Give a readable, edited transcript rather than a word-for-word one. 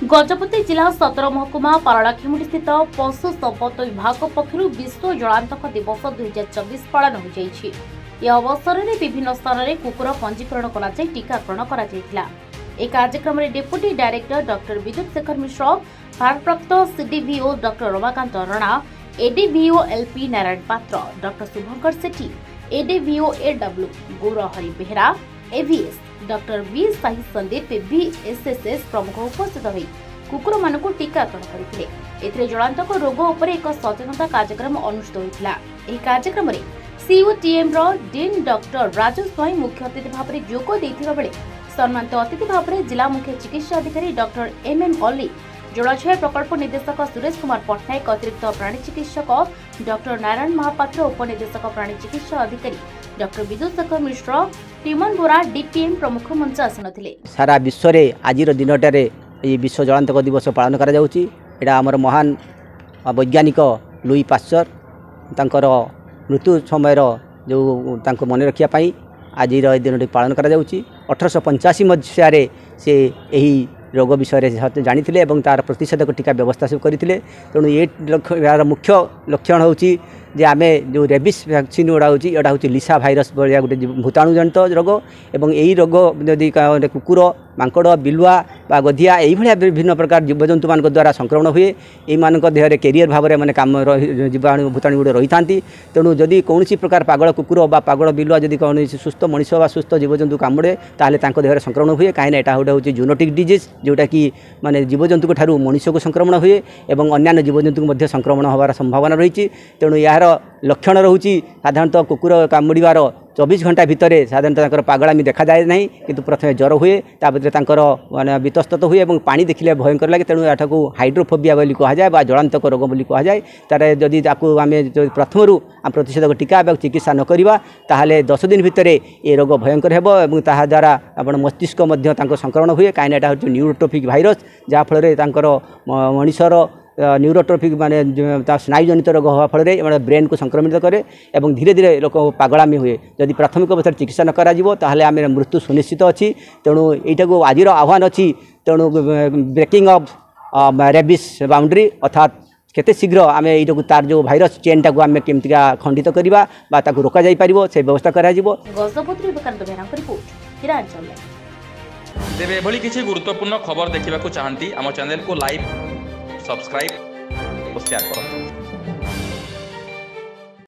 गजपति जिला सतर महकुमा पारलाखेमुंडी स्थित पशु संपद विभाग पक्षर विश्व जलांतक दिवस 2024 पालन हो जाइछि। यह अवसर में विभिन्न स्थान में कुकुर पंजीकरण कर टीकाकरण कर कार्यक्रम में deputy director doctor Bidyut Shekhar Mishra, भारप्राप्त CDVO doctor Ramakant Rana, ADVO LP Narayan Patra, doctor Subhankar Sethi, ADVO AW Gourhari Behera, AVS doctor V Sahi Sandeep, VSSS प्रमुख उपस्थित हो कुकुर मानक टीकाकरण करते। जलांतक रोग उपर एक सचेतनता कार्यक्रम अनुष्ठित होता। कार्यक्रम में सीयूटीएम डीन डॉक्टर राजू स्वाई मुख्य अतिथि भाव में जोग देथिबा बेले सम्मानित अतिथि भाव में जिला मुख्य चिकित्सा अधिकारी डॉक्टर एमएम अली, जलाशय प्रकल्प निर्देशक सुरेश कुमार पट्टनायक, अतिरिक्त प्राणी चिकित्सक डॉक्टर नारायण महापात्र, उपनिर्देशक प्राणी चिकित्सा अधिकारी डॉक्टर विद्युत शेखर मिश्र, टीमन बोरा, डीपीएम प्रमुख मंच आसन थिले। सारा विश्व रे आजिर दिनटारे ये विश्व जलांतक दिवस पालन करा जाउची। एटा हमर महान वैज्ञानिक लुई पास्चर तांकर मृत्यु समय जो तांको मन रखिया पाई आजिर दिन पालन करा जाउची। 1885 मसीह से यही रोग विषय जानी तार प्रतिषेधक टीका व्यवस्था सब करते। तेणु ये यार मुख्य लक्षण होची जे आमे जो रेबिस वैक्सीन गुड़ा होची एटा होची लिसा भाइरस भलिया गोटे भूताणु जनित रोग। एवं यही रोग जदि कुकुर, मांकड़, बिलुआ बा गधिया यही भाया विभिन्न प्रकार जीवजंतु मान द्वारा संक्रमण हुए। यही देहरे कैरियर भाव में काम जीवाणु भूताणु गुड़े रही था। तेणु जदि कौन प्रकार पागल कुकुर बा पागल बिलुआ जदि कौन सुस्थ मनीष बा सुस्थ जीवजंतु कामुड़े ताले देहरे संक्रमण हुए। कहीं यहाँ गोटे हूँ जूनोटिक डिजीज जोटा कि माने जीवजंतु ठारू मनीष को संक्रमण हुए और अन्य जीवजंतु संक्रमण होवार संभावना रही। तेणु यार लक्षण रोचे साधारणतः कुकुर कामुड़ार 24 घंटा भितर साधारणतः पागलामी देखा जाए ना, किंतु प्रथम ज्वर हुए तापर माने वितस्तत हुए और पानी देखिले भयंकर लगे। तेणु यहाँ हाइड्रोफोबिया बोली कहुए बा जलांतक रोग बोली कहुए। तार जदि आम प्रथम प्रतिषेधक टीका और चिकित्सा न करवा ताहले 10 दिन भितर ये रोग भयंकर हेबो और ताहा द्वारा आपण मस्तिष्क संक्रमण हुए। कहीं यहाँ हूँ न्यूरोट्रोपिक भाइरस जहाँफल मनीषर न्यूरोट्रोपिक माने स्नायुजनित रोग हवा फल ब्रेन को संक्रमित करे और धीरे धीरे लोक पागलामी हुए। जदि प्राथमिक अवस्था चिकित्सा न करा आम मृत्यु सुनिश्चित अच्छी। तेणु यहाँ आज आह्वान अच्छी। तेणु ब्रेकिंग ऑफ रेबिस बाउंड्री अर्थात केते शीघ्र आम यू तार जो भाइरस चेन टाक आम केमती खंडित करवा रोक जा पार से व्यवस्था करा। तेरे एभली किसी गुरुत्वपूर्ण खबर देखा चाहती आम चैनल को लाइक, सब्सक्राइब और शेयर करो।